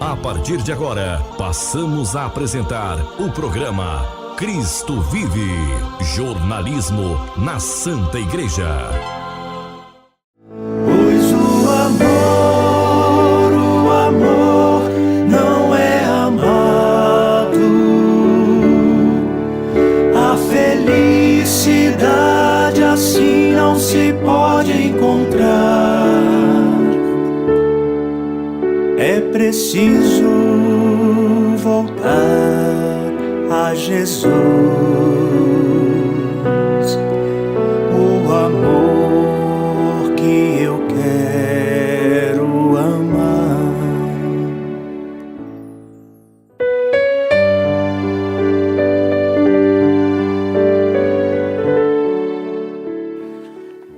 A partir de agora, passamos a apresentar o programa Cristo Vive, jornalismo na Santa Igreja. Pois o amor não é amado, a felicidade assim não se pode encontrar. É preciso voltar a Jesus, o amor que eu quero amar.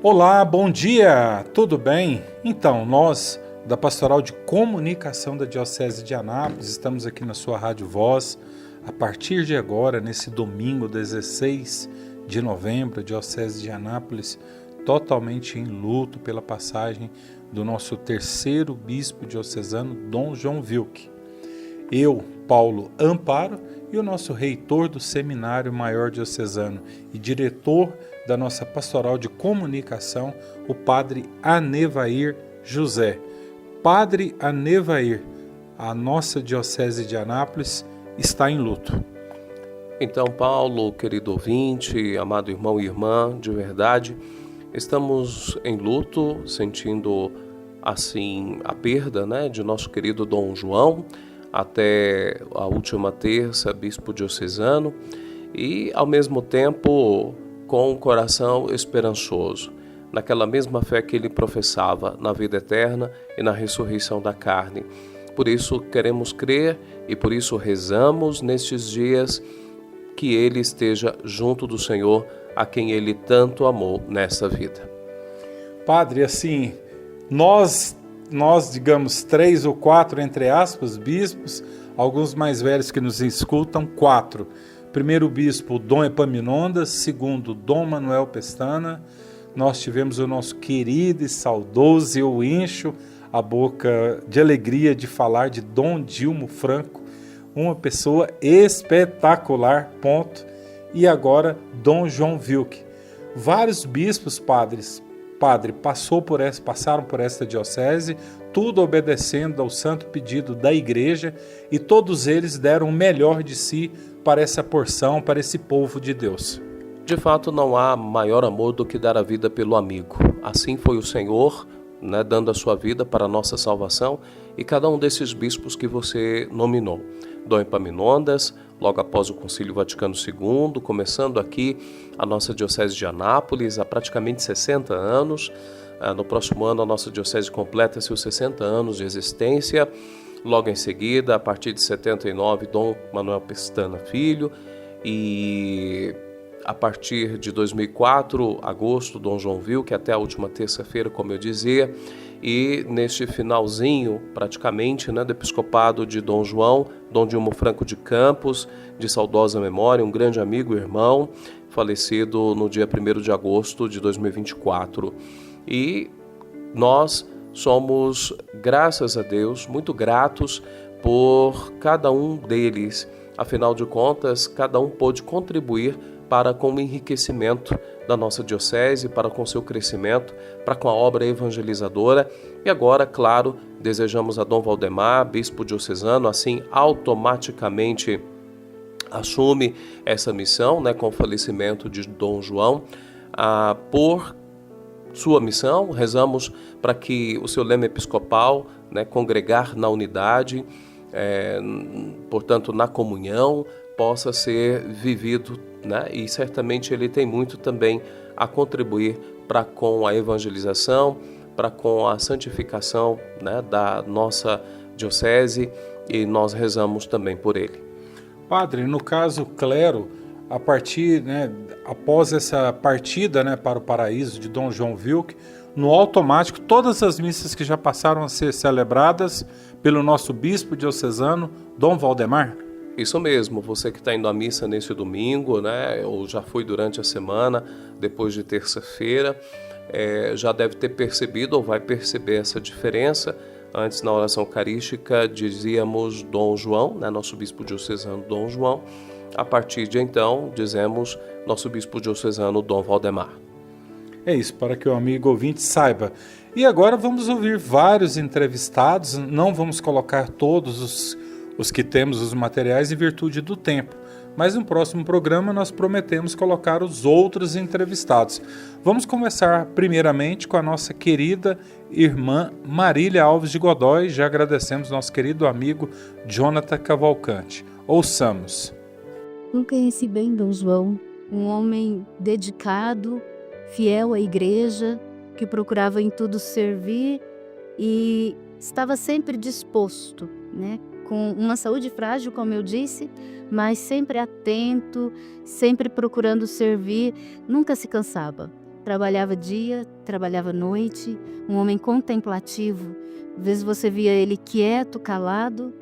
Olá, bom dia, tudo bem? Então, nós da Pastoral de Comunicação da Diocese de Anápolis estamos aqui na sua Rádio Voz. A partir de agora, nesse domingo 16 de novembro, a Diocese de Anápolis totalmente em luto pela passagem do nosso terceiro bispo diocesano, Dom João Wilke. Eu, Paulo Amparo, e o nosso reitor do Seminário Maior Diocesano e diretor da nossa Pastoral de Comunicação, o Padre Anevair José. Padre Anevair, a nossa Diocese de Anápolis está em luto. Então, Paulo, querido ouvinte, amado irmão e irmã, de verdade, estamos em luto, sentindo assim a perda, de nosso querido Dom João, até a última terça, bispo diocesano, e ao mesmo tempo com um coração esperançoso, naquela mesma fé que ele professava na vida eterna e na ressurreição da carne. Por isso queremos crer e por isso rezamos nestes dias que ele esteja junto do Senhor, a quem ele tanto amou nessa vida. Padre, assim, nós digamos 3 ou 4, entre aspas, bispos, alguns mais velhos que nos escutam, 4. Primeiro bispo, Dom Epaminondas. Segundo, Dom Manuel Pestana. Nós tivemos o nosso querido e saudoso, eu encho a boca de alegria de falar de Dom Dilmo Franco, uma pessoa espetacular, ponto. E agora, Dom João Wilke. Vários bispos, passaram por esta diocese, tudo obedecendo ao santo pedido da igreja, e todos eles deram o melhor de si para essa porção, para esse povo de Deus. De fato, não há maior amor do que dar a vida pelo amigo. Assim foi o Senhor, dando a sua vida para a nossa salvação, e cada um desses bispos que você nominou. Dom Epaminondas, logo após o Concílio Vaticano II, começando aqui a nossa Diocese de Anápolis há praticamente 60 anos. No próximo ano a nossa Diocese completa seus 60 anos de existência. Logo em seguida, a partir de 79, Dom Manuel Pestana Filho, e a partir de 2004, agosto, Dom João Wilke, até a última terça-feira, como eu dizia, e neste finalzinho, praticamente, do episcopado de Dom João, Dom Dilmo Franco de Campos, de saudosa memória, um grande amigo e irmão, falecido no dia 1º de agosto de 2024. E nós somos, graças a Deus, muito gratos por cada um deles. Afinal de contas, cada um pôde contribuir para com o enriquecimento da nossa diocese, para com seu crescimento, para com a obra evangelizadora. E agora, claro, desejamos a Dom Valdemar, bispo diocesano, assim automaticamente assume essa missão, com o falecimento de Dom João. Por sua missão, rezamos para que o seu lema episcopal, congregar na unidade, portanto na comunhão, possa ser vivido, e certamente ele tem muito também a contribuir para com a evangelização, para com a santificação da nossa diocese, e nós rezamos também por ele. Padre, no caso, clero, a partir, após essa partida para o paraíso de Dom João Wilke, no automático, todas as missas que já passaram a ser celebradas pelo nosso bispo diocesano, Dom Valdemar? Isso mesmo, você que está indo à missa nesse domingo, ou já foi durante a semana, depois de terça-feira, já deve ter percebido ou vai perceber essa diferença. Antes, na oração eucarística, dizíamos Dom João, né, nosso bispo diocesano Dom João. A partir de então, dizemos nosso bispo diocesano Dom Valdemar. É isso, para que o amigo ouvinte saiba. E agora vamos ouvir vários entrevistados, não vamos colocar todos os que temos os materiais em virtude do tempo, mas no próximo programa nós prometemos colocar os outros entrevistados. Vamos começar primeiramente com a nossa querida irmã Marília Alves de Godoy. Já agradecemos nosso querido amigo Jonathan Cavalcante. Ouçamos. Eu conheci bem Dom João, um homem dedicado, fiel à igreja, que procurava em tudo servir e estava sempre disposto, né? Com uma saúde frágil, como eu disse, mas sempre atento, sempre procurando servir, nunca se cansava. Trabalhava dia, trabalhava noite, um homem contemplativo. Às vezes você via ele quieto, calado,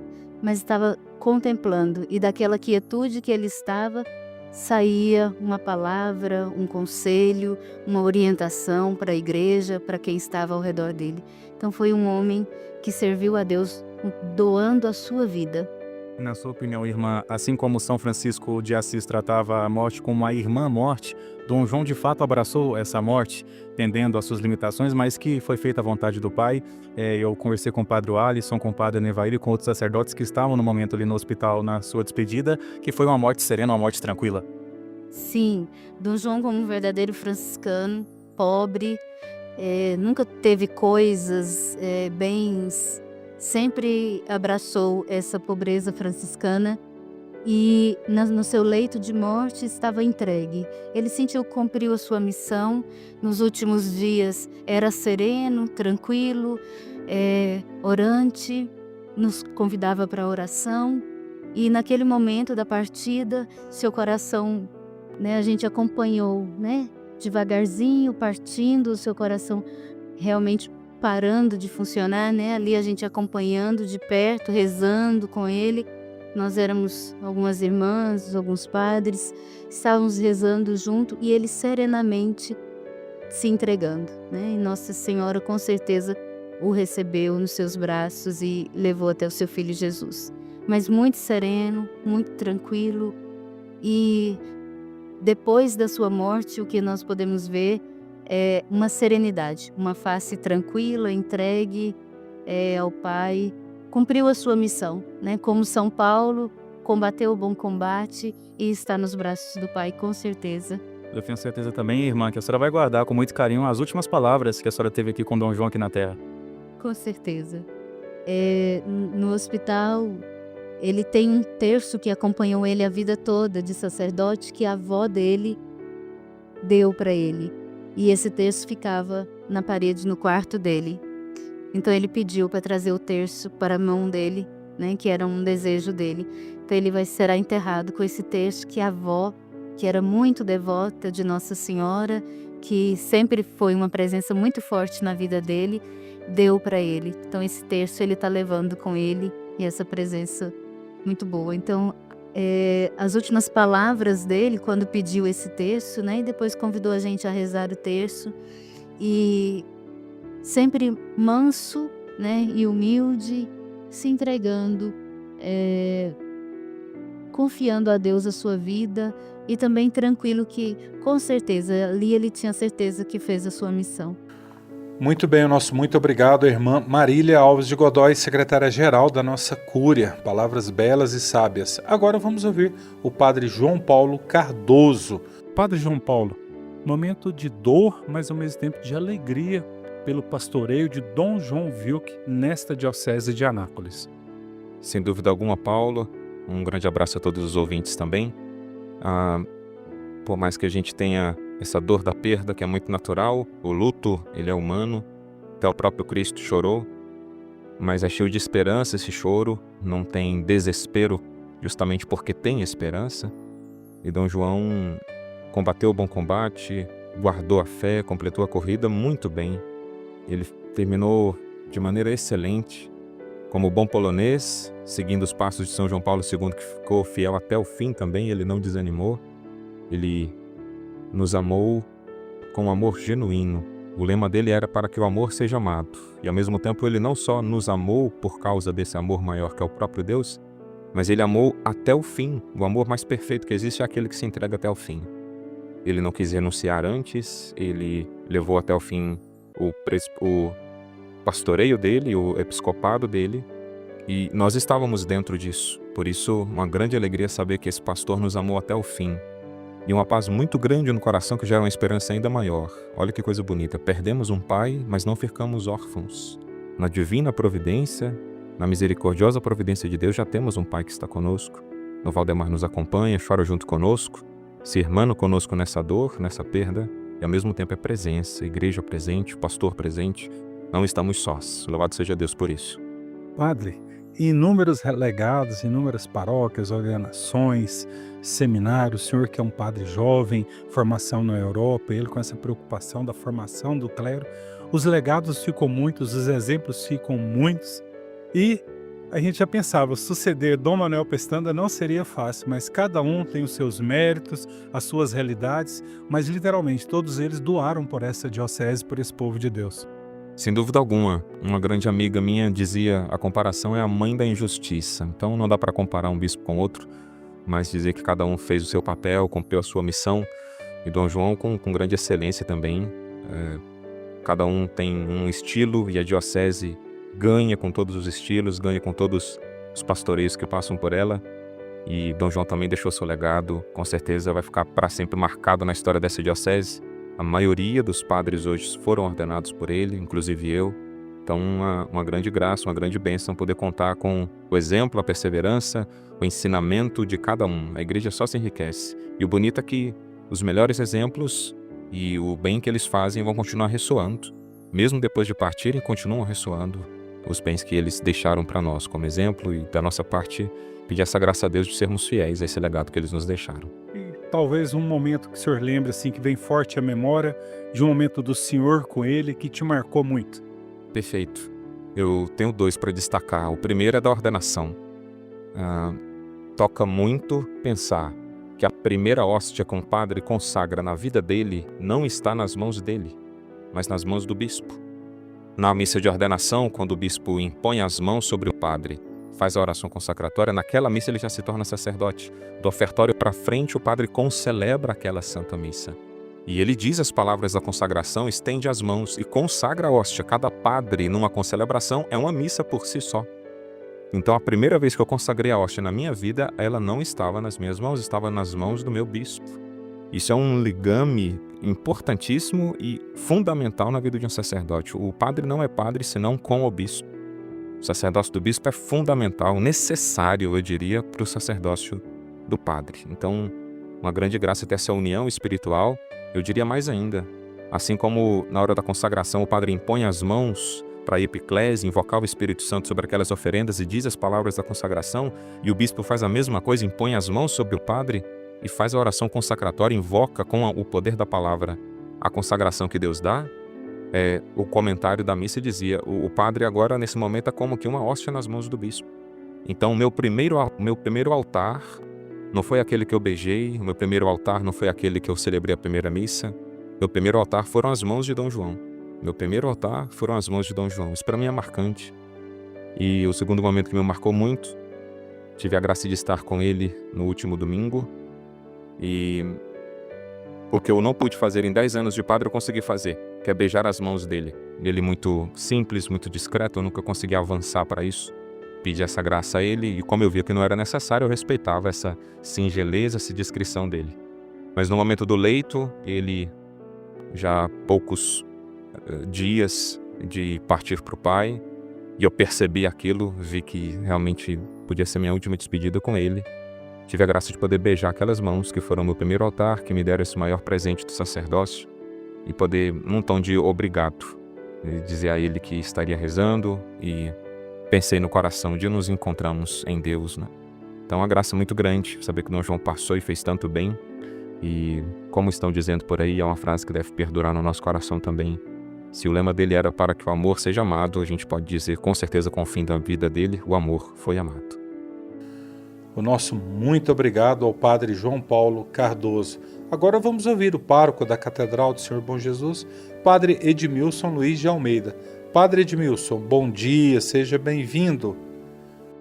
mas estava contemplando, e daquela quietude que ele estava, saía uma palavra, um conselho, uma orientação para a igreja, para quem estava ao redor dele. Então foi um homem que serviu a Deus doando a sua vida. Na sua opinião, irmã, assim como São Francisco de Assis tratava a morte como a irmã morte, Dom João de fato abraçou essa morte, entendendo as suas limitações, mas que foi feita a vontade do Pai. Eu conversei com o Padre Alisson, com o Padre Nevair e com outros sacerdotes que estavam no momento ali no hospital na sua despedida, que foi uma morte serena, uma morte tranquila. Sim, Dom João, como um verdadeiro franciscano, pobre, nunca teve coisas, bens, sempre abraçou essa pobreza franciscana e no seu leito de morte estava entregue. Ele sentiu que cumpriu a sua missão. Nos últimos dias era sereno, tranquilo, orante, nos convidava para a oração, e naquele momento da partida, seu coração, né, a gente acompanhou, né, devagarzinho partindo, o seu coração realmente parando de funcionar, né? Ali a gente acompanhando de perto, rezando com ele. Nós éramos algumas irmãs, alguns padres, estávamos rezando junto e ele serenamente se entregando, né? E Nossa Senhora com certeza o recebeu nos seus braços e levou até o seu filho Jesus. Mas muito sereno, muito tranquilo, e depois da sua morte o que nós podemos ver é uma serenidade, uma face tranquila, entregue ao Pai. Cumpriu a sua missão, né? Como São Paulo, combateu o bom combate e está nos braços do Pai, com certeza. Eu tenho certeza também, irmã, que a senhora vai guardar com muito carinho as últimas palavras que a senhora teve aqui com Dom João aqui na Terra. Com certeza. No hospital, ele tem um terço que acompanhou ele a vida toda, de sacerdote, que a avó dele deu para ele. E esse terço ficava na parede, no quarto dele. Então ele pediu para trazer o terço para a mão dele, né, que era um desejo dele. Então ele será enterrado com esse terço que a avó, que era muito devota de Nossa Senhora, que sempre foi uma presença muito forte na vida dele, deu para ele. Então esse terço ele está levando com ele, e essa presença muito boa. Então as últimas palavras dele, quando pediu esse terço, né, e depois convidou a gente a rezar o terço, e sempre manso, né, e humilde, se entregando, confiando a Deus a sua vida, e também tranquilo que, com certeza, ali ele tinha certeza que fez a sua missão. Muito bem, o nosso muito obrigado, irmã Marília Alves de Godoy, secretária-geral da nossa Cúria. Palavras belas e sábias. Agora vamos ouvir o padre João Paulo Cardoso. Padre João Paulo, momento de dor, mas ao mesmo tempo de alegria pelo pastoreio de Dom João Wilk nesta diocese de Anápolis. Sem dúvida alguma, Paulo, um grande abraço a todos os ouvintes também. Por mais que a gente tenha essa dor da perda, que é muito natural, o luto, ele é humano, até o próprio Cristo chorou, mas é cheio de esperança esse choro, não tem desespero, justamente porque tem esperança. E Dom João combateu o bom combate, guardou a fé, completou a corrida muito bem. Ele terminou de maneira excelente, como bom polonês, seguindo os passos de São João Paulo II, que ficou fiel até o fim também, ele não desanimou, ele nos amou com um amor genuíno, O lema dele era para que o amor seja amado. E ao mesmo tempo ele não só nos amou por causa desse amor maior que é o próprio Deus, mas ele amou até o fim. O amor mais perfeito que existe é aquele que se entrega até o fim. Ele não quis renunciar antes, ele levou até o fim o pastoreio dele, o episcopado dele, e nós estávamos dentro disso. Por isso, uma grande alegria saber que esse pastor nos amou até o fim. E uma paz muito grande no coração que gera uma esperança ainda maior. Olha que coisa bonita. Perdemos um pai, mas não ficamos órfãos. Na divina providência, na misericordiosa providência de Deus, já temos um pai que está conosco. O Valdemar nos acompanha, chora junto conosco, se irmana conosco nessa dor, nessa perda, e ao mesmo tempo é presença, igreja presente, pastor presente. Não estamos sós. Louvado seja Deus por isso. Padre, inúmeros legados, inúmeras paróquias, ordenações, seminários, o senhor que é um padre jovem, formação na Europa, ele com essa preocupação da formação do clero, os legados ficam muitos, os exemplos ficam muitos, e a gente já pensava, suceder Dom Manuel Pestana não seria fácil, mas cada um tem os seus méritos, as suas realidades, mas literalmente todos eles doaram por essa diocese, por esse povo de Deus. Sem dúvida alguma, uma grande amiga minha dizia a comparação é a mãe da injustiça. Então não dá para comparar um bispo com outro, mas dizer que cada um fez o seu papel, cumpriu a sua missão, e Dom João com grande excelência também. Cada um tem um estilo e a diocese ganha com todos os estilos, ganha com todos os pastoreios que passam por ela. E Dom João também deixou seu legado, com certeza vai ficar para sempre marcado na história dessa diocese. A maioria dos padres hoje foram ordenados por ele, inclusive eu. Então, uma grande graça, uma grande bênção poder contar com o exemplo, a perseverança, o ensinamento de cada um. A igreja só se enriquece. E o bonito é que os melhores exemplos e o bem que eles fazem vão continuar ressoando. Mesmo depois de partirem, continuam ressoando os bens que eles deixaram para nós como exemplo. E da nossa parte, pedir essa graça a Deus de sermos fiéis a esse legado que eles nos deixaram. Talvez um momento que o senhor lembre, assim, que vem forte à memória, de um momento do senhor com ele, que te marcou muito. Perfeito. Eu tenho 2 para destacar. O primeiro é da ordenação. Toca muito pensar que a primeira hóstia que um padre consagra na vida dele não está nas mãos dele, mas nas mãos do bispo. Na missa de ordenação, quando o bispo impõe as mãos sobre o padre, faz a oração consacratória, naquela missa ele já se torna sacerdote. Do ofertório para frente, o padre concelebra aquela santa missa. E ele diz as palavras da consagração, estende as mãos e consagra a hóstia. Cada padre, numa concelebração, é uma missa por si só. Então, a primeira vez que eu consagrei a hóstia na minha vida, ela não estava nas minhas mãos, estava nas mãos do meu bispo. Isso é um ligame importantíssimo e fundamental na vida de um sacerdote. O padre não é padre senão com o bispo. O sacerdócio do bispo é fundamental, necessário, eu diria, para o sacerdócio do padre. Então, uma grande graça ter essa união espiritual, eu diria mais ainda. Assim como na hora da consagração o padre impõe as mãos para a epiclese, invocar o Espírito Santo sobre aquelas oferendas e diz as palavras da consagração, e o bispo faz a mesma coisa, impõe as mãos sobre o padre e faz a oração consacratória, invoca com o poder da palavra a consagração que Deus dá. O comentário da missa dizia, o padre agora nesse momento é como que uma hóstia nas mãos do bispo. Então o meu primeiro altar não foi aquele que eu beijei, o meu primeiro altar não foi aquele que eu celebrei a primeira missa, meu primeiro altar foram as mãos de Dom João. Meu primeiro altar foram as mãos de Dom João. Isso para mim é marcante. E o segundo momento que me marcou muito, tive a graça de estar com ele no último domingo, e o que eu não pude fazer em 10 anos de padre, eu consegui fazer, que é beijar as mãos dele. Ele muito simples, muito discreto, eu nunca consegui avançar para isso. Pedi essa graça a ele, e como eu via que não era necessário, eu respeitava essa singeleza, essa discrição dele. Mas no momento do leito, ele, já há poucos dias de partir para o Pai, e eu percebi aquilo, vi que realmente podia ser minha última despedida com ele. Tive a graça de poder beijar aquelas mãos que foram meu primeiro altar, que me deram esse maior presente do sacerdócio, e poder, num tom de obrigado, dizer a ele que estaria rezando, e pensei no coração de nos encontramos em Deus, né? Então, a graça é muito grande, saber que Dom João passou e fez tanto bem, e como estão dizendo por aí, é uma frase que deve perdurar no nosso coração também. Se o lema dele era para que o amor seja amado, a gente pode dizer com certeza com o fim da vida dele, o amor foi amado. O nosso muito obrigado ao Padre João Paulo Cardoso. Agora vamos ouvir o pároco da Catedral do Senhor Bom Jesus, Padre Edmilson Luiz de Almeida. Padre Edmilson, bom dia, seja bem-vindo.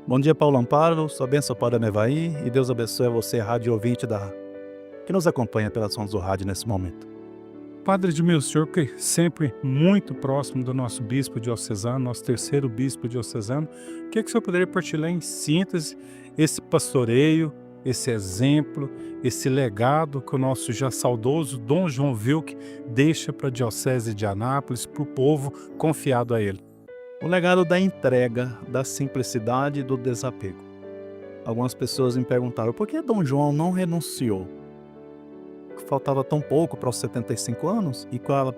Bom dia, Paulo Amparo, sua bênção para Nevaí e Deus abençoe a você, rádio ouvinte que nos acompanha pelas ondas do rádio nesse momento. Padre Edmilson, o senhor que é sempre muito próximo do nosso bispo diocesano, nosso terceiro bispo diocesano, o que o senhor poderia partilhar em síntese esse pastoreio, esse exemplo, esse legado que o nosso já saudoso Dom João Wilk deixa para a Diocese de Anápolis, para o povo confiado a ele? O legado da entrega, da simplicidade e do desapego. Algumas pessoas me perguntaram por que Dom João não renunciou? Faltava tão pouco para os 75 anos e com a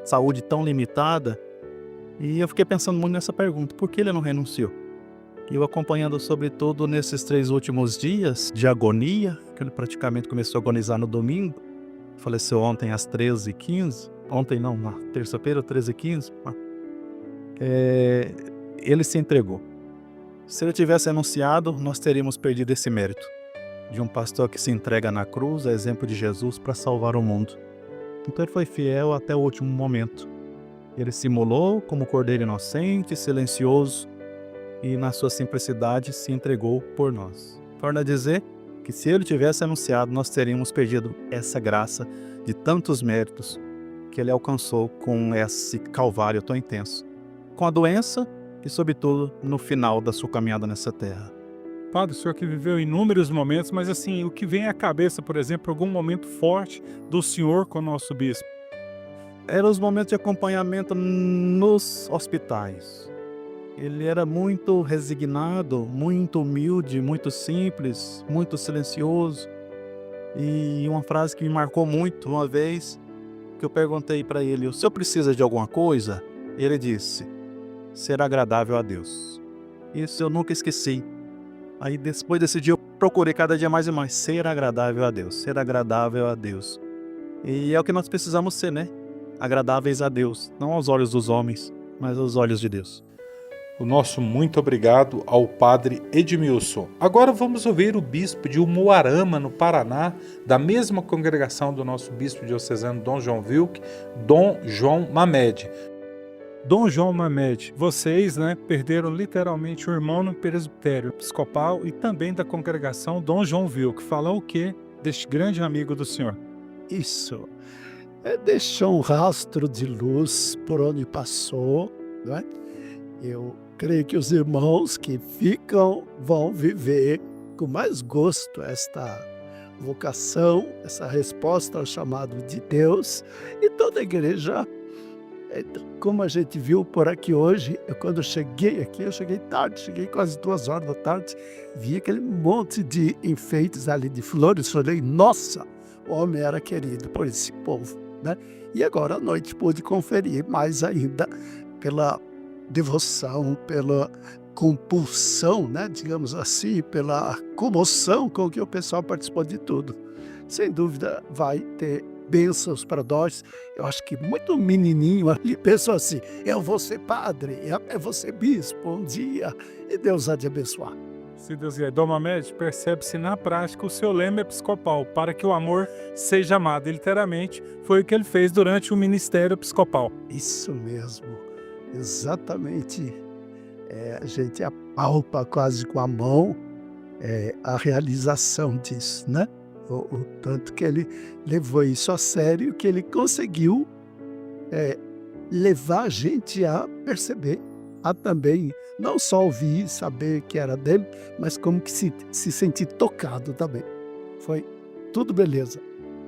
saúde tão limitada. E eu fiquei pensando muito nessa pergunta, por que ele não renunciou? E eu acompanhando sobretudo nesses 3 últimos dias de agonia, que ele praticamente começou a agonizar no domingo, faleceu ontem às 13h15, ontem não, na terça-feira, 13h15, ele se entregou. Se ele tivesse anunciado, nós teríamos perdido esse mérito de um pastor que se entrega na cruz, a exemplo de Jesus, para salvar o mundo. Então ele foi fiel até o último momento. Ele se imolou como cordeiro inocente, silencioso, e na sua simplicidade se entregou por nós. Torna a dizer que se ele tivesse anunciado, nós teríamos perdido essa graça de tantos méritos que ele alcançou com esse calvário tão intenso, com a doença e, sobretudo, no final da sua caminhada nessa terra. Padre, o senhor que viveu inúmeros momentos, mas assim, o que vem à cabeça, por exemplo, algum momento forte do senhor com o nosso bispo? Eram os momentos de acompanhamento nos hospitais. Ele era muito resignado, muito humilde, muito simples, muito silencioso. E uma frase que me marcou muito, uma vez que eu perguntei para ele, o senhor precisa de alguma coisa? Ele disse, ser agradável a Deus. Isso eu nunca esqueci. Aí depois desse dia eu procurei cada dia mais e mais ser agradável a Deus, ser agradável a Deus. E é o que nós precisamos ser, né? Agradáveis a Deus, não aos olhos dos homens, mas aos olhos de Deus. O nosso muito obrigado ao Padre Edmilson. Agora vamos ouvir o bispo de Umuarama, no Paraná, da mesma congregação do nosso bispo diocesano Dom João Wilk, Dom João Mamed. Dom João Mamed, vocês perderam literalmente o irmão no presbitério episcopal e também da congregação Dom João Wilk. Fala o que deste grande amigo do senhor? Isso. Deixou um rastro de luz por onde passou, não é? Eu creio que os irmãos que ficam vão viver com mais gosto esta vocação, essa resposta ao chamado de Deus, e toda a igreja. Como a gente viu por aqui hoje, quando eu cheguei aqui, eu cheguei tarde, cheguei quase 2 horas da tarde, vi aquele monte de enfeites ali de flores, falei, nossa, o homem era querido por esse povo, né? E agora à noite pude conferir mais ainda pela devoção, pela compulsão, né, digamos assim, pela comoção com que o pessoal participou de tudo. Sem dúvida vai ter bênçãos para nós. Eu acho que muito menininho ali pensou assim, eu vou ser padre, eu vou ser bispo um dia, e Deus há de abençoar. Se Deus quiser. Dom Mamed, percebe-se na prática o seu lema episcopal, para que o amor seja amado. E, literalmente, foi o que ele fez durante o ministério episcopal. Isso mesmo, exatamente. A gente apalpa quase com a mão a realização disso, né? O tanto que ele levou isso a sério, que ele conseguiu levar a gente a perceber, a também não só ouvir e saber que era dele, mas como que se sentir tocado também. Foi tudo beleza.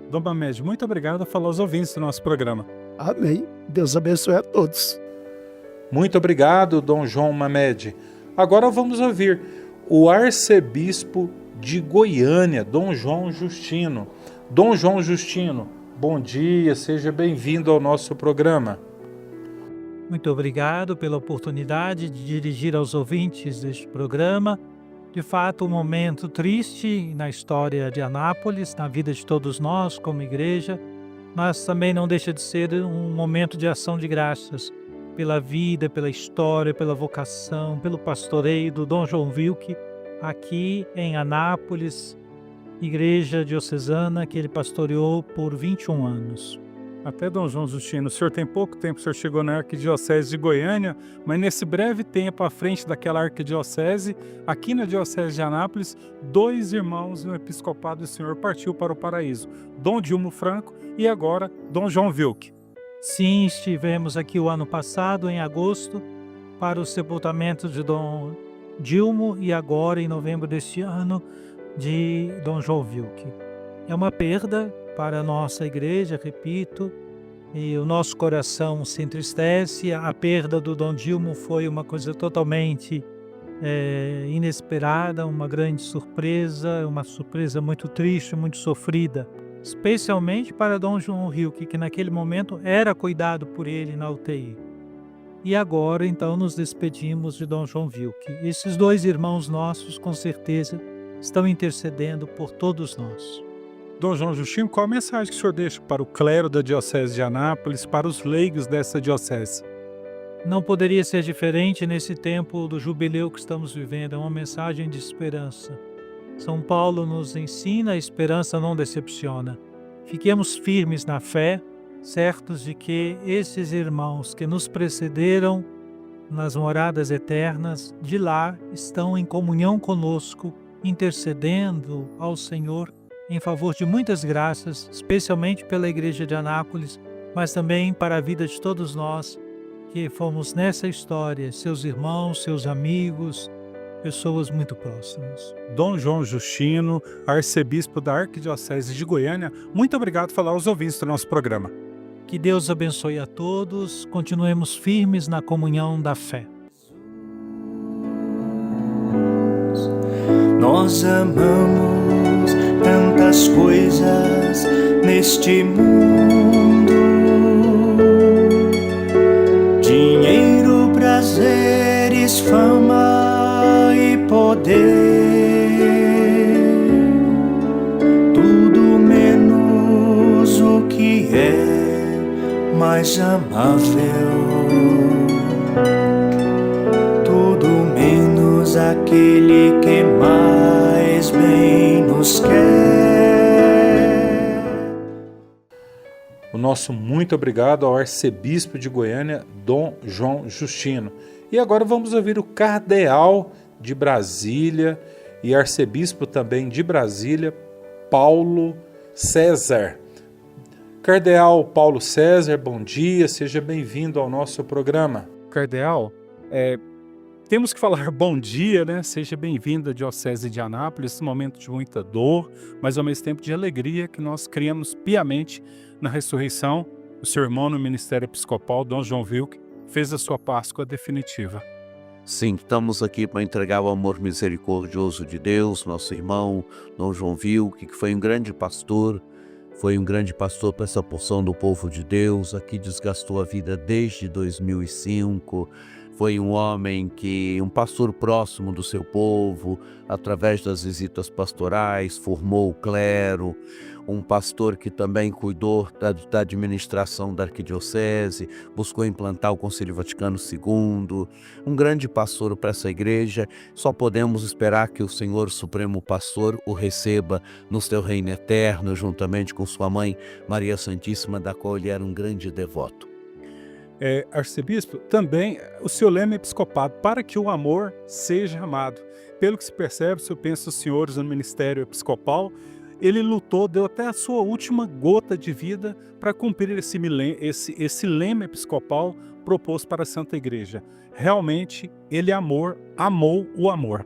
Dom Mamed, muito obrigado a falar aos ouvintes do nosso programa. Amém. Deus abençoe a todos. Muito obrigado, Dom João Mamed. Agora vamos ouvir o arcebispo de Goiânia, Dom João Justino. Dom João Justino, bom dia, seja bem-vindo ao nosso programa. Muito obrigado pela oportunidade de dirigir aos ouvintes deste programa. De fato, um momento triste na história de Anápolis, na vida de todos nós como igreja, mas também não deixa de ser um momento de ação de graças pela vida, pela história, pela vocação, pelo pastoreio do Dom João Wilk, aqui em Anápolis, igreja diocesana que ele pastoreou por 21 anos. Até Dom João Justino, o senhor tem pouco tempo, o senhor chegou na Arquidiocese de Goiânia, mas nesse breve tempo à frente daquela arquidiocese, aqui na Diocese de Anápolis, 2 irmãos no episcopado do senhor partiu para o paraíso, Dom Dilmo Franco e agora Dom João Wilk. Sim, estivemos aqui o ano passado, em agosto, para o sepultamento de Dom Dilmo e agora, em novembro deste ano, de Dom João Wilk. É uma perda para a nossa igreja, repito, e o nosso coração se entristece. A perda do Dom Dilmo foi uma coisa totalmente inesperada, uma grande surpresa, uma surpresa muito triste, muito sofrida, especialmente para Dom João Wilk, que naquele momento era cuidado por ele na UTI. E agora, então, nos despedimos de Dom João Wilk. Esses 2 irmãos nossos, com certeza, estão intercedendo por todos nós. Dom João Justino, qual a mensagem que o senhor deixa para o clero da Diocese de Anápolis, para os leigos dessa diocese? Não poderia ser diferente nesse tempo do jubileu que estamos vivendo. É uma mensagem de esperança. São Paulo nos ensina, a esperança não decepciona. Fiquemos firmes na fé, certos de que esses irmãos que nos precederam nas moradas eternas, de lá estão em comunhão conosco, intercedendo ao Senhor em favor de muitas graças, especialmente pela Igreja de Anápolis, mas também para a vida de todos nós que fomos nessa história, seus irmãos, seus amigos, pessoas muito próximas. Dom João Justino, arcebispo da Arquidiocese de Goiânia, muito obrigado por falar aos ouvintes do nosso programa. Que Deus abençoe a todos, continuemos firmes na comunhão da fé. Nós amamos tantas coisas neste mundo: dinheiro, prazeres, fama e poder, tudo menos o que é mais amável, tudo menos aquele que mais bem nos quer. O nosso muito obrigado ao arcebispo de Goiânia, Dom João Justino. E agora vamos ouvir o cardeal de Brasília e arcebispo também de Brasília, Paulo César. Cardeal Paulo César, bom dia, seja bem-vindo ao nosso programa. Cardeal, temos que falar bom dia, né? Seja bem-vindo à Diocese de Anápolis, esse momento de muita dor, mas ao mesmo tempo de alegria que nós criamos piamente na ressurreição. O seu irmão no ministério episcopal, Dom João Wilk, fez a sua Páscoa definitiva. Sim, estamos aqui para entregar o amor misericordioso de Deus, nosso irmão Dom João Wilk, que foi um grande pastor para essa porção do povo de Deus, aqui desgastou a vida desde 2005, foi um homem um pastor próximo do seu povo, através das visitas pastorais, formou o clero, um pastor que também cuidou da administração da arquidiocese, buscou implantar o Concílio Vaticano II, um grande pastor para essa igreja. Só podemos esperar que o Senhor Supremo Pastor o receba no seu reino eterno, juntamente com sua mãe Maria Santíssima, da qual ele era um grande devoto. Arcebispo, também o seu lema episcopado, para que o amor seja amado. Pelo que se percebe, se eu penso os senhores no ministério episcopal, ele lutou, deu até a sua última gota de vida para cumprir esse lema episcopal proposto para a Santa Igreja. Realmente, ele amou o amor.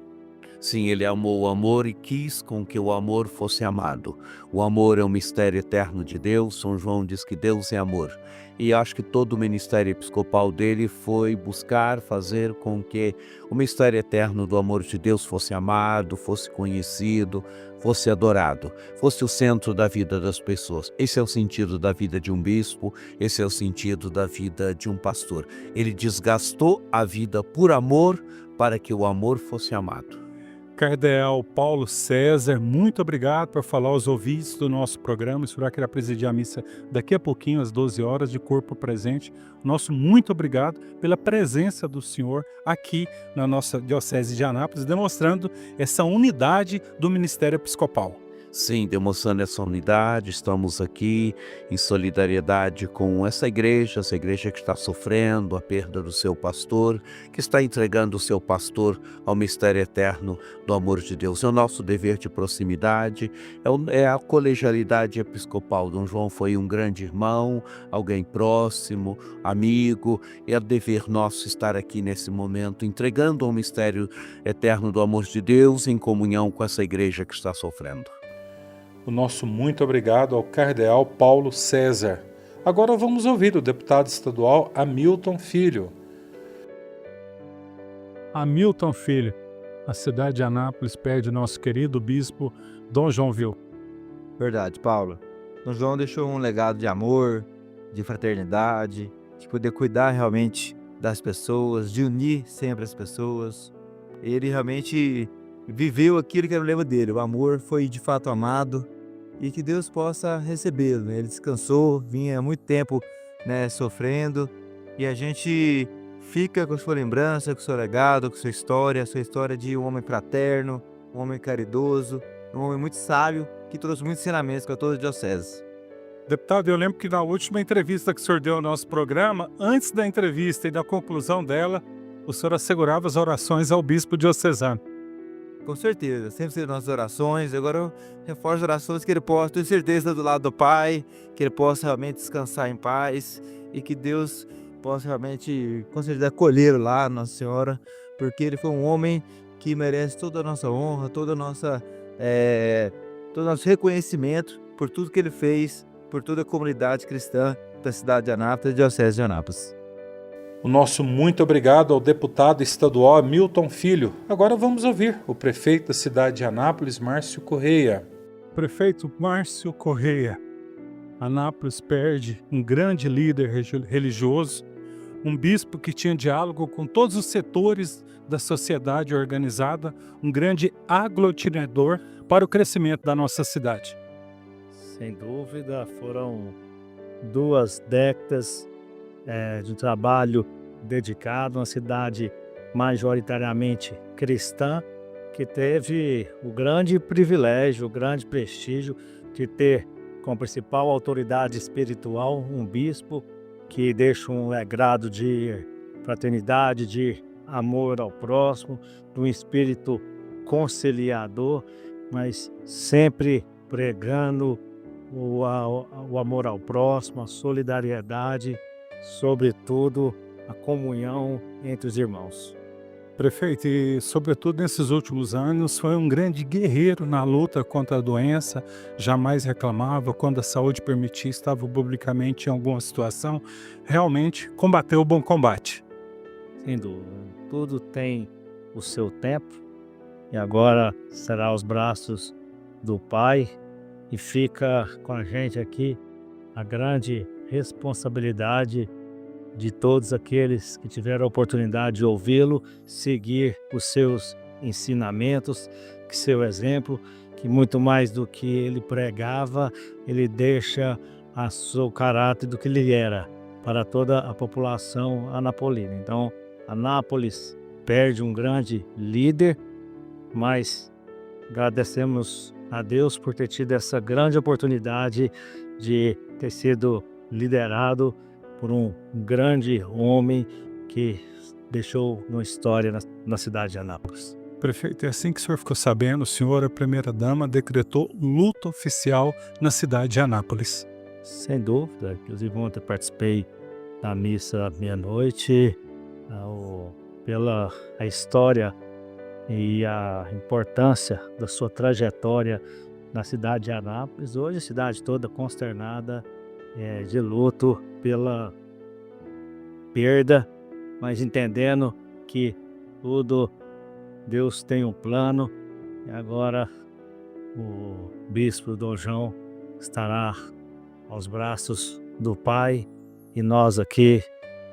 Sim, ele amou o amor e quis com que o amor fosse amado. O amor é um mistério eterno de Deus. São João diz que Deus é amor. E acho que todo o ministério episcopal dele foi buscar fazer com que o mistério eterno do amor de Deus fosse amado, fosse conhecido, fosse adorado, fosse o centro da vida das pessoas. Esse é o sentido da vida de um bispo, esse é o sentido da vida de um pastor. Ele desgastou a vida por amor para que o amor fosse amado. Cardeal Paulo César, muito obrigado por falar aos ouvintes do nosso programa. O senhor irá presidir a missa daqui a pouquinho, às 12 horas, de corpo presente. Nosso muito obrigado pela presença do senhor aqui na nossa Diocese de Anápolis, demonstrando essa unidade do Ministério Episcopal. Sim, demonstrando essa unidade, estamos aqui em solidariedade com essa igreja que está sofrendo a perda do seu pastor, que está entregando o seu pastor ao mistério eterno do amor de Deus. É o nosso dever de proximidade, é a colegialidade episcopal. Dom João foi um grande irmão, alguém próximo, amigo, e é dever nosso estar aqui nesse momento, entregando ao mistério eterno do amor de Deus em comunhão com essa igreja que está sofrendo. O nosso muito obrigado ao Cardeal Paulo César. Agora vamos ouvir o deputado estadual Hamilton Filho. Hamilton Filho, a cidade de Anápolis perde nosso querido bispo Dom João Vil. Verdade, Paulo. Dom João deixou um legado de amor, de fraternidade, de poder cuidar realmente das pessoas, de unir sempre as pessoas. Ele realmente viveu aquilo que era o lema dele. O amor foi de fato amado e que Deus possa recebê-lo. Ele descansou, vinha há muito tempo, sofrendo, e a gente fica com sua lembrança, com seu legado, com sua história de um homem fraterno, um homem caridoso, um homem muito sábio, que trouxe muitos ensinamentos para toda a diocese. Deputado, eu lembro que na última entrevista que o senhor deu ao nosso programa, antes da entrevista e da conclusão dela, o senhor assegurava as orações ao bispo diocesano. Com certeza, sempre ser nossas orações. Agora eu reforço as orações que ele possa, tenho certeza, do lado do Pai, que ele possa realmente descansar em paz e que Deus possa realmente, com certeza, acolhê-lo lá, Nossa Senhora, porque ele foi um homem que merece toda a nossa honra, todo o nosso reconhecimento por tudo que ele fez, por toda a comunidade cristã da cidade de Anápolis, da Diocese de Anápolis. O nosso muito obrigado ao deputado estadual Hamilton Filho. Agora vamos ouvir o prefeito da cidade de Anápolis, Márcio Correia. Prefeito Márcio Correia, Anápolis perde um grande líder religioso, um bispo que tinha diálogo com todos os setores da sociedade organizada, um grande aglutinador para o crescimento da nossa cidade. Sem dúvida, foram 2 décadas de trabalho dedicado, uma cidade majoritariamente cristã, que teve o grande privilégio, o grande prestígio de ter como principal autoridade espiritual um bispo que deixa um legado de fraternidade, de amor ao próximo, de um espírito conciliador, mas sempre pregando o amor ao próximo, a solidariedade, sobretudo a comunhão entre os irmãos. Prefeito, e sobretudo nesses últimos anos, foi um grande guerreiro na luta contra a doença, jamais reclamava, quando a saúde permitia, estava publicamente em alguma situação, realmente combateu o bom combate. Sem dúvida, tudo tem o seu tempo, e agora será aos braços do Pai, e fica com a gente aqui a grande responsabilidade de todos aqueles que tiveram a oportunidade de ouvi-lo, seguir os seus ensinamentos, que seu exemplo, que muito mais do que ele pregava, ele deixa a seu caráter do que ele era para toda a população anapolina. Então, Anápolis perde um grande líder, mas agradecemos a Deus por ter tido essa grande oportunidade de ter sido liderado por um grande homem que deixou uma história na cidade de Anápolis. Prefeito, é assim que o senhor ficou sabendo, o senhor, a primeira-dama, decretou luto oficial na cidade de Anápolis. Sem dúvida, inclusive ontem participei da missa meia-noite, pela a história e a importância da sua trajetória na cidade de Anápolis. Hoje a cidade toda consternada, de luto pela perda, mas entendendo que tudo Deus tem um plano, e agora o bispo Dom João estará aos braços do Pai, e nós aqui,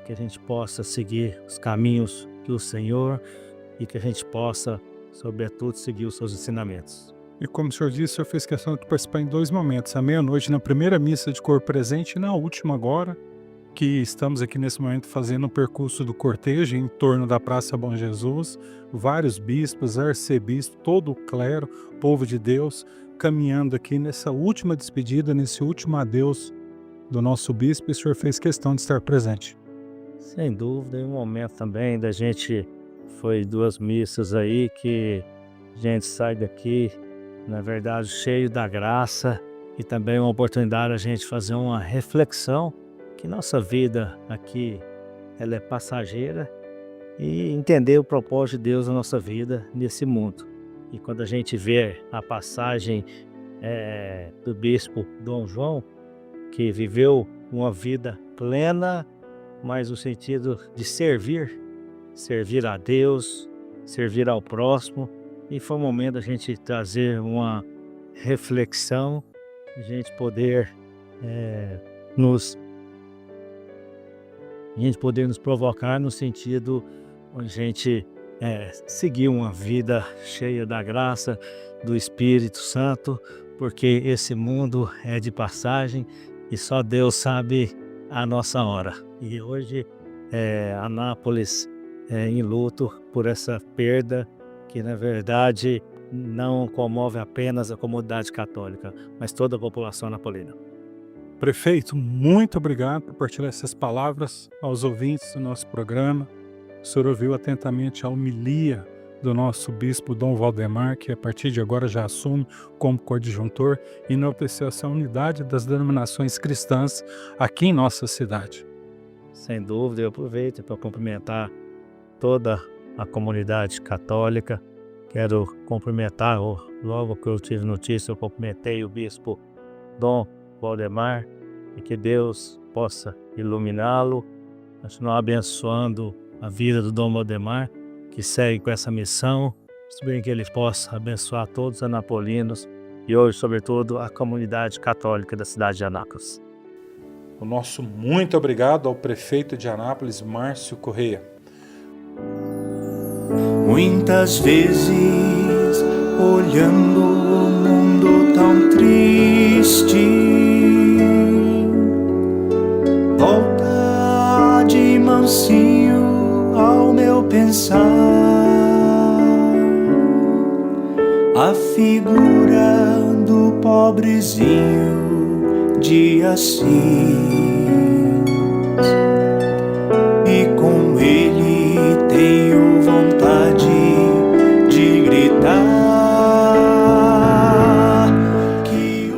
que a gente possa seguir os caminhos do Senhor e que a gente possa sobretudo, seguir os seus ensinamentos. E como o senhor disse, o senhor fez questão de participar em 2 momentos, à meia-noite na primeira missa de corpo presente e na última agora, que estamos aqui nesse momento fazendo um percurso do cortejo em torno da Praça Bom Jesus, vários bispos, arcebispos, todo o clero, povo de Deus, caminhando aqui nessa última despedida, nesse último adeus do nosso bispo, e o senhor fez questão de estar presente. Sem dúvida, e um momento também da gente, foi 2 missas aí que a gente sai daqui, na verdade, cheio da graça, e também uma oportunidade a gente fazer uma reflexão que nossa vida aqui ela é passageira e entender o propósito de Deus na nossa vida nesse mundo. E quando a gente vê a passagem do bispo Dom João, que viveu uma vida plena, mas no sentido de servir a Deus, servir ao próximo, e foi um momento da gente trazer uma reflexão, a gente poder nos provocar no sentido de a gente seguir uma vida cheia da graça do Espírito Santo, porque esse mundo é de passagem e só Deus sabe a nossa hora. E hoje Anápolis em luto por essa perda que na verdade não comove apenas a comunidade católica, mas toda a população napolina. Prefeito, muito obrigado por partilhar essas palavras aos ouvintes do nosso programa. O senhor ouviu atentamente a homilia do nosso bispo Dom Valdemar, que a partir de agora já assume como coadjuntor e enalteceu essa unidade das denominações cristãs aqui em nossa cidade. Sem dúvida, eu aproveito para cumprimentar toda a comunidade católica. Quero cumprimentar, logo que eu tive notícia, eu cumprimentei o bispo Dom Valdemar, e que Deus possa iluminá-lo, continuar abençoando a vida do Dom Valdemar, que segue com essa missão, bem que ele possa abençoar todos os anapolinos e hoje, sobretudo, a comunidade católica da cidade de Anápolis. O nosso muito obrigado ao prefeito de Anápolis, Márcio Correia. Muitas vezes, olhando o mundo tão triste, volta de mansinho ao meu pensar a figura do pobrezinho de Assis, e com ele tenho vontade de gritar que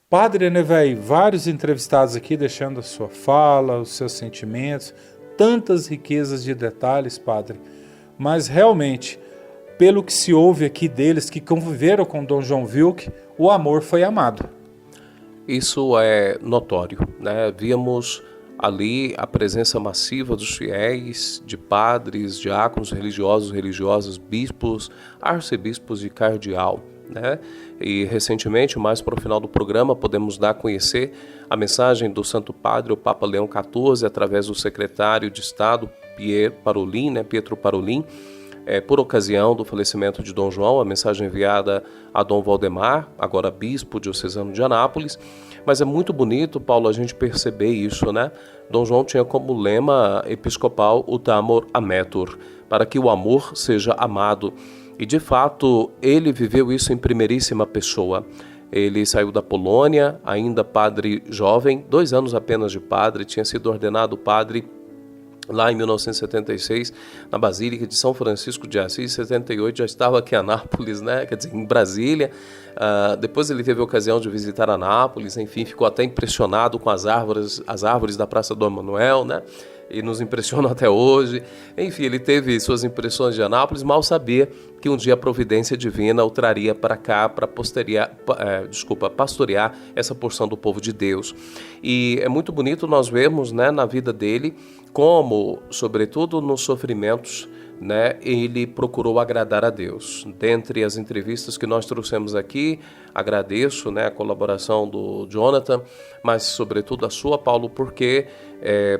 Padre Enevei, vários entrevistados aqui deixando a sua fala, os seus sentimentos, tantas riquezas de detalhes, Padre, mas realmente, pelo que se ouve aqui deles que conviveram com Dom João Wilk, o amor foi amado. Isso é notório, né? Víamos ali a presença massiva dos fiéis, de padres, diáconos, religiosas, bispos, arcebispos e cardeal, né? E recentemente, mais para o final do programa, podemos dar a conhecer a mensagem do Santo Padre, o Papa Leão XIV, através do secretário de Estado, Pietro Parolin, por ocasião do falecimento de Dom João, a mensagem enviada a Dom Valdemar, agora bispo diocesano de Anápolis. Mas é muito bonito, Paulo, a gente perceber isso, né? Dom João tinha como lema episcopal o Amor Ametur, para que o amor seja amado. E de fato, ele viveu isso em primeiríssima pessoa. Ele saiu da Polônia, ainda padre jovem, 2 anos apenas de padre, tinha sido ordenado padre lá em 1976, na Basílica de São Francisco de Assis. Em 78 já estava aqui em Anápolis, né? Quer dizer, em Brasília. Depois ele teve a ocasião de visitar Anápolis, enfim, ficou até impressionado com as árvores da Praça do Emanuel, né? E nos impressionam até hoje. Enfim, ele teve suas impressões de Anápolis, mal sabia que um dia a providência divina o traria para cá para pastorear essa porção do povo de Deus. E é muito bonito nós vermos, né, na vida dele como, sobretudo nos sofrimentos né, ele procurou agradar a Deus. Dentre as entrevistas que nós trouxemos aqui, agradeço, né, a colaboração do Jonathan, mas sobretudo a sua, Paulo, porque,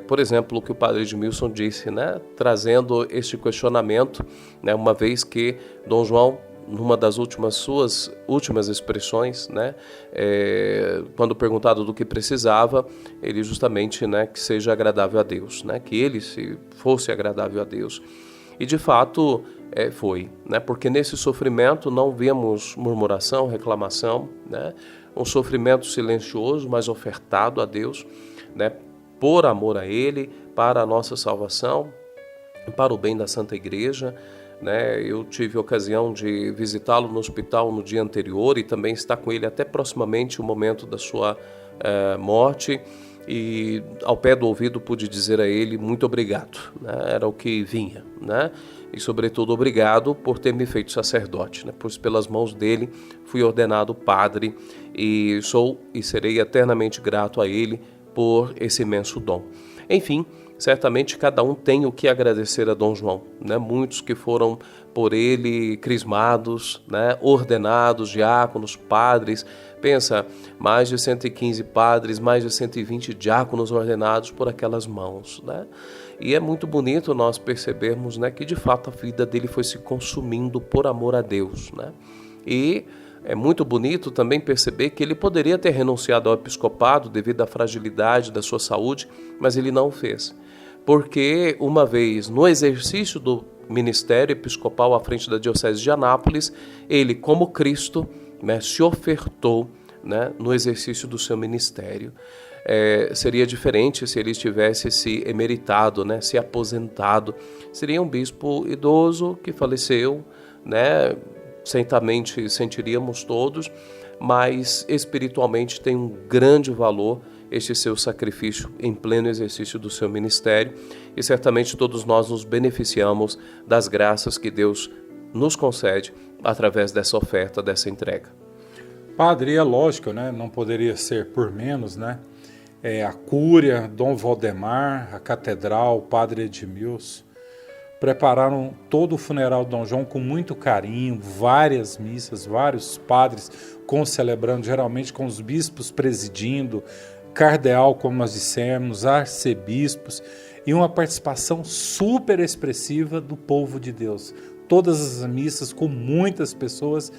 por exemplo, o que o padre Edmilson disse, né, trazendo este questionamento, né, uma vez que Dom João, numa das suas últimas expressões, né, quando perguntado do que precisava, ele justamente, né, que seja agradável a Deus, né, que ele se fosse agradável a Deus. E de fato foi, né, porque nesse sofrimento não vemos murmuração, reclamação, né, um sofrimento silencioso, mas ofertado a Deus, né, por amor a Ele, para a nossa salvação, para o bem da Santa Igreja. Né, eu tive a ocasião de visitá-lo no hospital no dia anterior e também estar com ele até proximamente o momento da sua morte, e ao pé do ouvido pude dizer a ele muito obrigado, né, era o que vinha, né, e sobretudo obrigado por ter me feito sacerdote, né, pois pelas mãos dele fui ordenado padre e sou e serei eternamente grato a ele por esse imenso dom. Enfim, certamente cada um tem o que agradecer a Dom João, né? Muitos que foram por ele crismados, né? Ordenados, diáconos, padres. Pensa, mais de 115 padres, mais de 120 diáconos ordenados por aquelas mãos, né? E é muito bonito nós percebermos, né, que de fato a vida dele foi se consumindo por amor a Deus, né? E é muito bonito também perceber que ele poderia ter renunciado ao episcopado devido à fragilidade da sua saúde, mas ele não o fez. Porque uma vez no exercício do ministério episcopal à frente da Diocese de Anápolis, ele, como Cristo, né, se ofertou, né, no exercício do seu ministério. Seria diferente se ele tivesse se emeritado, né, se aposentado. Seria um bispo idoso que faleceu, né, certamente sentiríamos todos, mas espiritualmente tem um grande valor este seu sacrifício em pleno exercício do seu ministério, e certamente todos nós nos beneficiamos das graças que Deus nos concede através dessa oferta, dessa entrega. Padre, é lógico, né? Não poderia ser por menos, né? A Cúria, Dom Valdemar, a Catedral, o Padre Edmilson, prepararam todo o funeral de Dom João com muito carinho, várias missas, vários padres concelebrando, geralmente com os bispos presidindo, cardeal, como nós dissemos, arcebispos, e uma participação super expressiva do povo de Deus. Todas as missas com muitas pessoas,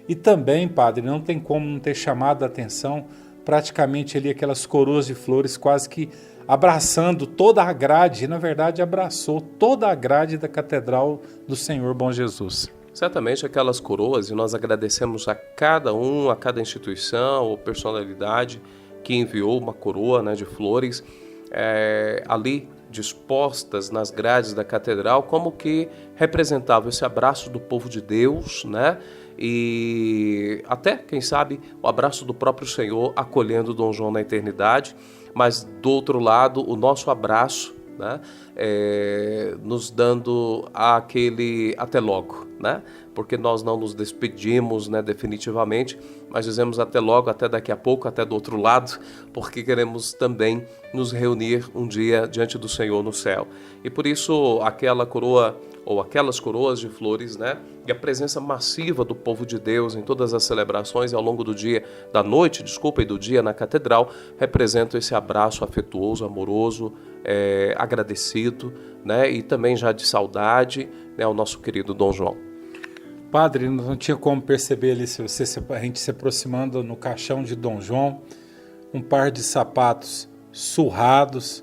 e também, padre, não tem como não ter chamado a atenção, praticamente ali aquelas coroas de flores quase que abraçando toda a grade, e na verdade abraçou toda a grade da Catedral do Senhor Bom Jesus. Certamente aquelas coroas, e nós agradecemos a cada um, a cada instituição ou personalidade que enviou uma coroa, né, de flores, ali dispostas nas grades da catedral, como que representava esse abraço do povo de Deus, né? E até, quem sabe, o abraço do próprio Senhor acolhendo Dom João na eternidade, mas do outro lado o nosso abraço, né, nos dando aquele até logo, né? Porque nós não nos despedimos, né, definitivamente, mas dizemos até logo, até daqui a pouco, até do outro lado, porque queremos também nos reunir um dia diante do Senhor no céu. E por isso aquela coroa ou aquelas coroas de flores, né, e a presença massiva do povo de Deus em todas as celebrações ao longo do dia, da noite, e do dia na catedral, representam esse abraço afetuoso, amoroso, agradecido, né, e também já de saudade, né, ao nosso querido Dom João. Padre, não tinha como perceber ali, a gente se aproximando no caixão de Dom João, um par de sapatos surrados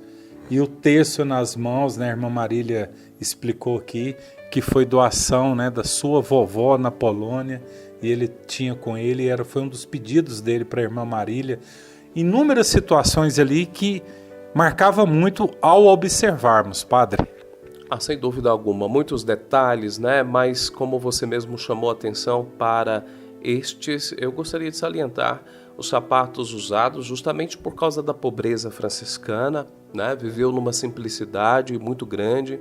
e o terço nas mãos, né? A irmã Marília explicou aqui que foi doação, né, da sua vovó na Polônia, e ele tinha com ele, foi um dos pedidos dele para a irmã Marília. Inúmeras situações ali que marcava muito ao observarmos, padre. Sem dúvida alguma, muitos detalhes, né? Mas como você mesmo chamou a atenção para estes, eu gostaria de salientar os sapatos usados justamente por causa da pobreza franciscana, né? Viveu numa simplicidade muito grande,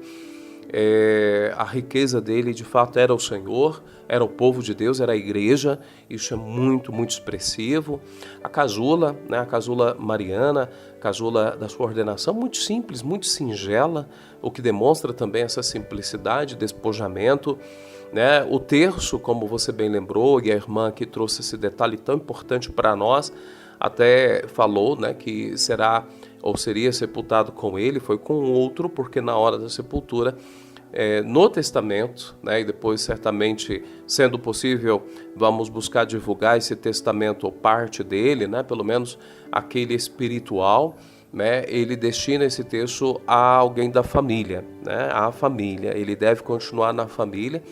a riqueza dele de fato era o Senhor, era o povo de Deus, era a igreja. Isso é muito, muito expressivo. A casula, né, a casula mariana, casula da sua ordenação, muito simples, muito singela, o que demonstra também essa simplicidade, despojamento, né? O terço, como você bem lembrou, e a irmã que trouxe esse detalhe tão importante para nós, até falou, né, que será ou seria sepultado com ele, foi com outro, porque na hora da sepultura, no testamento, né, e depois certamente, sendo possível, vamos buscar divulgar esse testamento ou parte dele, né, pelo menos aquele espiritual, né, ele destina esse terço a alguém da família, né, à família. Ele deve continuar na família,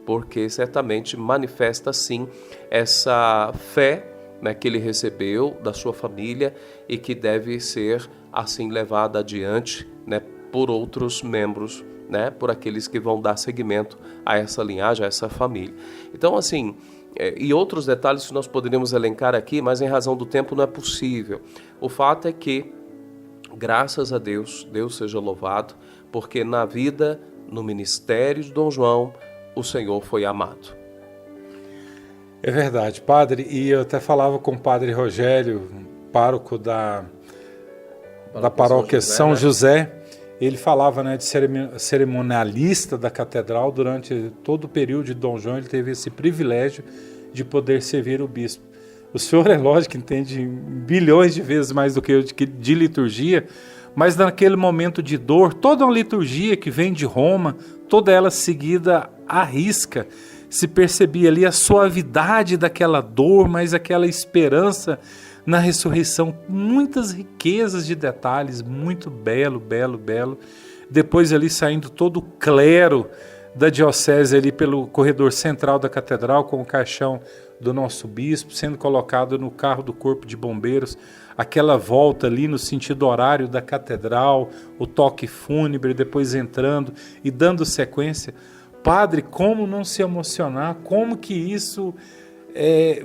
porque certamente manifesta sim essa fé, né, que ele recebeu da sua família e que deve ser assim levada adiante, né, por outros membros, né, por aqueles que vão dar seguimento a essa linhagem, a essa família. Então, assim, e outros detalhes que nós poderíamos elencar aqui, mas em razão do tempo não é possível. O fato é que, graças a Deus, Deus seja louvado, porque na vida, no ministério de Dom João, o Senhor foi amado. É verdade, padre, e eu até falava com o padre Rogério, pároco da paróquia São José, ele falava, né, de cerimonialista da catedral. Durante todo o período de Dom João, ele teve esse privilégio de poder servir o bispo. O senhor, é lógico, que entende bilhões de vezes mais do que eu de liturgia, mas naquele momento de dor, toda uma liturgia que vem de Roma, toda ela seguida à risca, se percebia ali a suavidade daquela dor, mas aquela esperança na ressurreição, muitas riquezas de detalhes, muito belo. Depois ali saindo todo o clero da diocese ali pelo corredor central da catedral, com o caixão do nosso bispo, sendo colocado no carro do corpo de bombeiros, aquela volta ali no sentido horário da catedral, o toque fúnebre, depois entrando e dando sequência. Padre, como não se emocionar, como que isso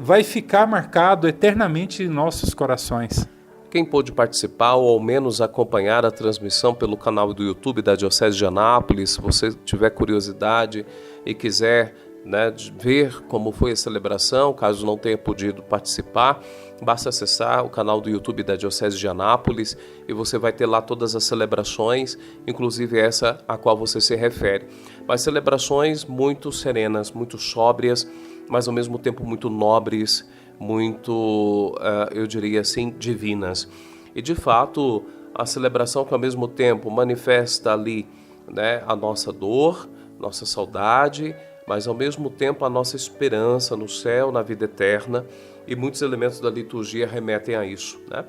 vai ficar marcado eternamente em nossos corações. Quem pôde participar ou ao menos acompanhar a transmissão pelo canal do YouTube da Diocese de Anápolis, se você tiver curiosidade e quiser, né, ver como foi a celebração, caso não tenha podido participar, basta acessar o canal do YouTube da Diocese de Anápolis e você vai ter lá todas as celebrações, inclusive essa a qual você se refere. Mas celebrações muito serenas, muito sóbrias, mas ao mesmo tempo muito nobres, muito, eu diria assim, divinas. E de fato, a celebração que ao mesmo tempo manifesta ali, né, a nossa dor, nossa saudade, mas ao mesmo tempo a nossa esperança no céu, na vida eterna, e muitos elementos da liturgia remetem a isso, né?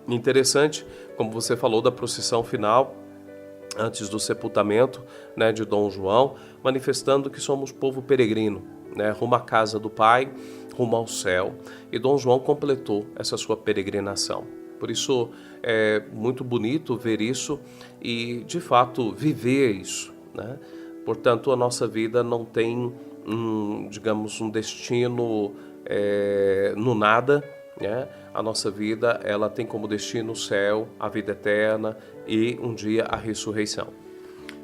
Interessante, como você falou, da procissão final, antes do sepultamento, né, de Dom João, manifestando que somos povo peregrino, né, rumo à casa do Pai, rumo ao céu. E Dom João completou essa sua peregrinação. Por isso é muito bonito ver isso e, de fato, viver isso, né? Portanto, a nossa vida não tem, digamos, um destino no nada, né? A nossa vida, ela tem como destino o céu, a vida eterna e um dia a ressurreição.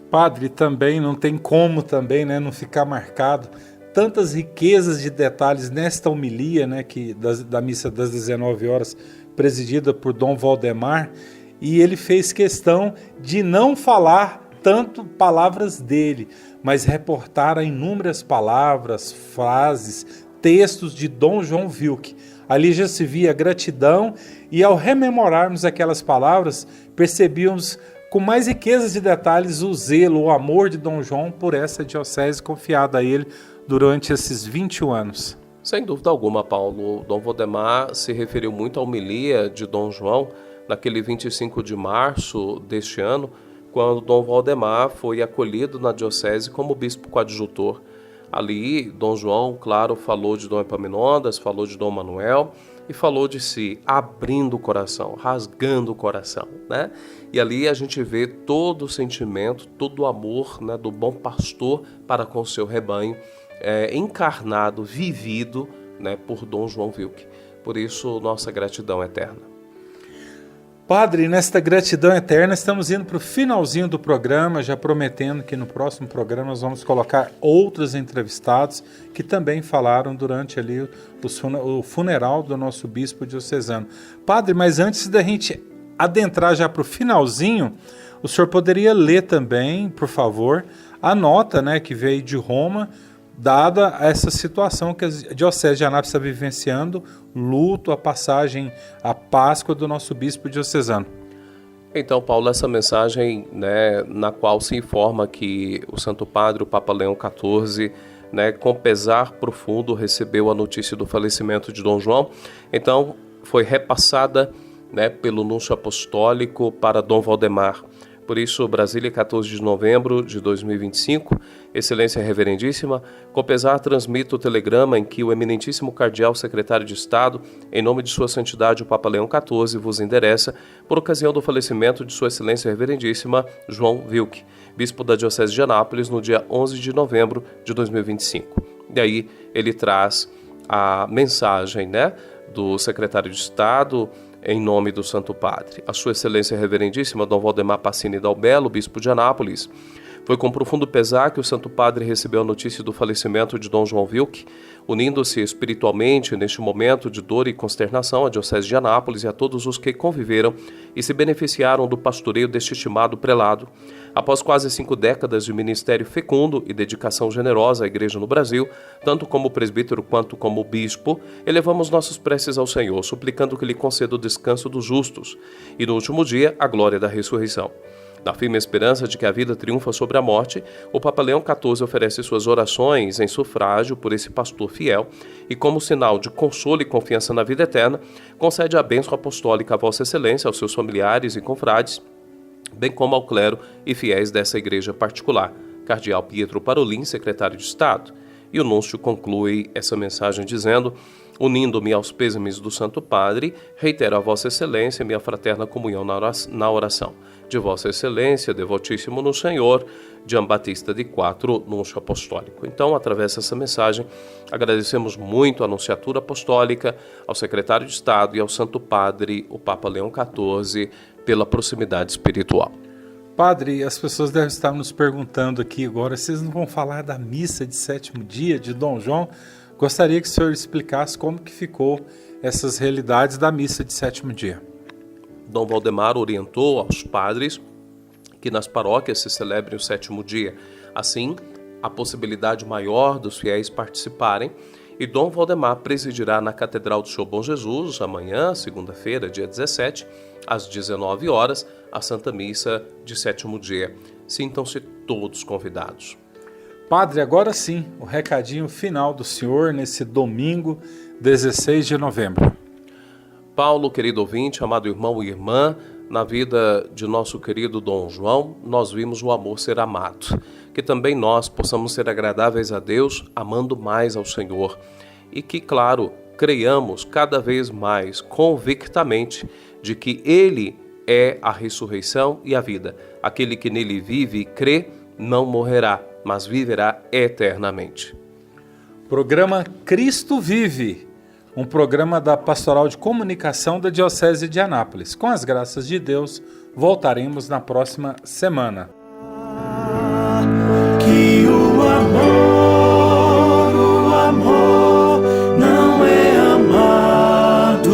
Padre, também não tem como também, né, não ficar marcado tantas riquezas de detalhes nesta homilia, né, da missa das 19 horas, presidida por Dom Valdemar, e ele fez questão de não falar tanto palavras dele, mas reportar a inúmeras palavras, frases, textos de Dom João Wilk. Ali já se via gratidão e, ao rememorarmos aquelas palavras, percebíamos com mais riquezas de detalhes o zelo, o amor de Dom João por essa diocese confiada a ele durante esses 21 anos. Sem dúvida alguma, Paulo. Dom Valdemar se referiu muito à homilia de Dom João naquele 25 de março deste ano, quando Dom Valdemar foi acolhido na diocese como bispo coadjutor. Ali, Dom João, claro, falou de Dom Epaminondas, falou de Dom Manuel e falou de si, abrindo o coração, rasgando o coração, né? E ali a gente vê todo o sentimento, todo o amor, né, do bom pastor para com o seu rebanho, encarnado, vivido, né, por Dom João Wilk. Por isso, nossa gratidão eterna. Padre, nesta gratidão eterna, estamos indo para o finalzinho do programa, já prometendo que no próximo programa nós vamos colocar outros entrevistados que também falaram durante ali o funeral do nosso bispo diocesano. Padre, mas antes da gente adentrar já para o finalzinho, o senhor poderia ler também, por favor, a nota, né, que veio de Roma, dada essa situação que a Diocese de Anápolis está vivenciando, luto, a passagem, a Páscoa do nosso bispo diocesano. Então, Paulo, essa mensagem, né, na qual se informa que o Santo Padre, o Papa Leão XIV, né, com pesar profundo, recebeu a notícia do falecimento de Dom João. Então, foi repassada, né, pelo Núncio Apostólico para Dom Valdemar. Por isso, Brasília, 14 de novembro de 2025, Excelência Reverendíssima, com pesar transmito o telegrama em que o eminentíssimo cardeal secretário de Estado, em nome de Sua Santidade o Papa Leão XIV, vos endereça por ocasião do falecimento de Sua Excelência Reverendíssima João Wilk, bispo da Diocese de Anápolis, no dia 11 de novembro de 2025. E aí ele traz a mensagem, né, do secretário de Estado, em nome do Santo Padre. A Sua Excelência Reverendíssima Dom Valdemar Passini Dalbello, bispo de Anápolis, foi com profundo pesar que o Santo Padre recebeu a notícia do falecimento de Dom João Wilk, unindo-se espiritualmente neste momento de dor e consternação à Diocese de Anápolis e a todos os que conviveram e se beneficiaram do pastoreio deste estimado prelado. Após quase 5 décadas de ministério fecundo e dedicação generosa à Igreja no Brasil, tanto como presbítero quanto como bispo, elevamos nossas preces ao Senhor, suplicando que lhe conceda o descanso dos justos e, no último dia, a glória da ressurreição. Na firme esperança de que a vida triunfa sobre a morte, o Papa Leão XIV oferece suas orações em sufrágio por esse pastor fiel e, como sinal de consolo e confiança na vida eterna, concede a bênção apostólica a Vossa Excelência, aos seus familiares e confrades, bem como ao clero e fiéis dessa igreja particular. Cardeal Pietro Parolin, secretário de Estado. E o núncio conclui essa mensagem dizendo: unindo-me aos pêsames do Santo Padre, reitero a Vossa Excelência minha fraterna comunhão na oração. De Vossa Excelência, devotíssimo no Senhor, Giambattista de Quatro, núncio apostólico. Então, através dessa mensagem, agradecemos muito à Anunciatura Apostólica, ao Secretário de Estado e ao Santo Padre, o Papa Leão XIV, pela proximidade espiritual. Padre, as pessoas devem estar nos perguntando aqui agora, vocês não vão falar da missa de 7º dia de Dom João? Gostaria que o senhor explicasse como que ficou essas realidades da missa de 7º dia. Dom Valdemar orientou aos padres que nas paróquias se celebre o 7º dia. Assim, a possibilidade maior dos fiéis participarem, e Dom Valdemar presidirá na Catedral do Senhor Bom Jesus, amanhã, segunda-feira, dia 17, às 19 horas, a Santa Missa de 7º dia. Sintam-se todos convidados. Padre, agora sim, o recadinho final do senhor nesse domingo, 16 de novembro. Paulo, querido ouvinte, amado irmão e irmã, na vida de nosso querido Dom João, nós vimos o amor ser amado. Que também nós possamos ser agradáveis a Deus, amando mais ao Senhor. E que, claro, creiamos cada vez mais convictamente de que Ele é a ressurreição e a vida. Aquele que nele vive e crê não morrerá, mas viverá eternamente. Programa Cristo Vive, um programa da Pastoral de Comunicação da Diocese de Anápolis. Com as graças de Deus, voltaremos na próxima semana. Que o amor não é amado.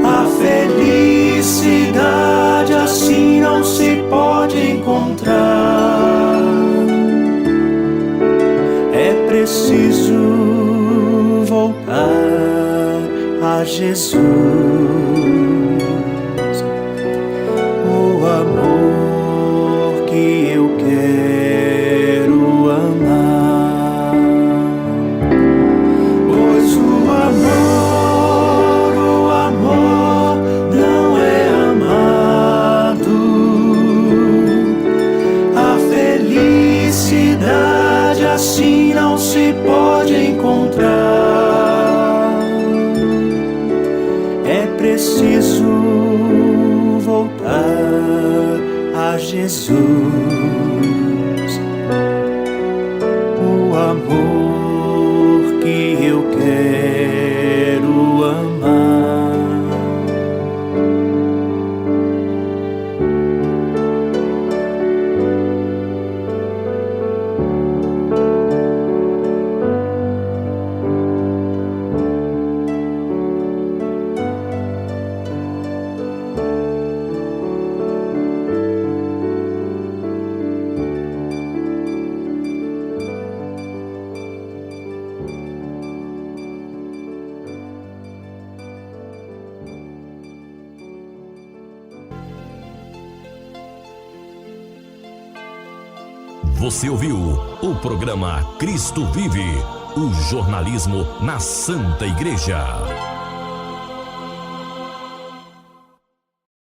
A felicidade assim não se pode encontrar. É preciso voltar a Jesus. O amor que eu quero amar, pois o amor não é amado. A felicidade assim não se pode encontrar. É preciso voltar a Jesus. O amor que eu quero amar. Você ouviu o programa Cristo Vive, o jornalismo na Santa Igreja.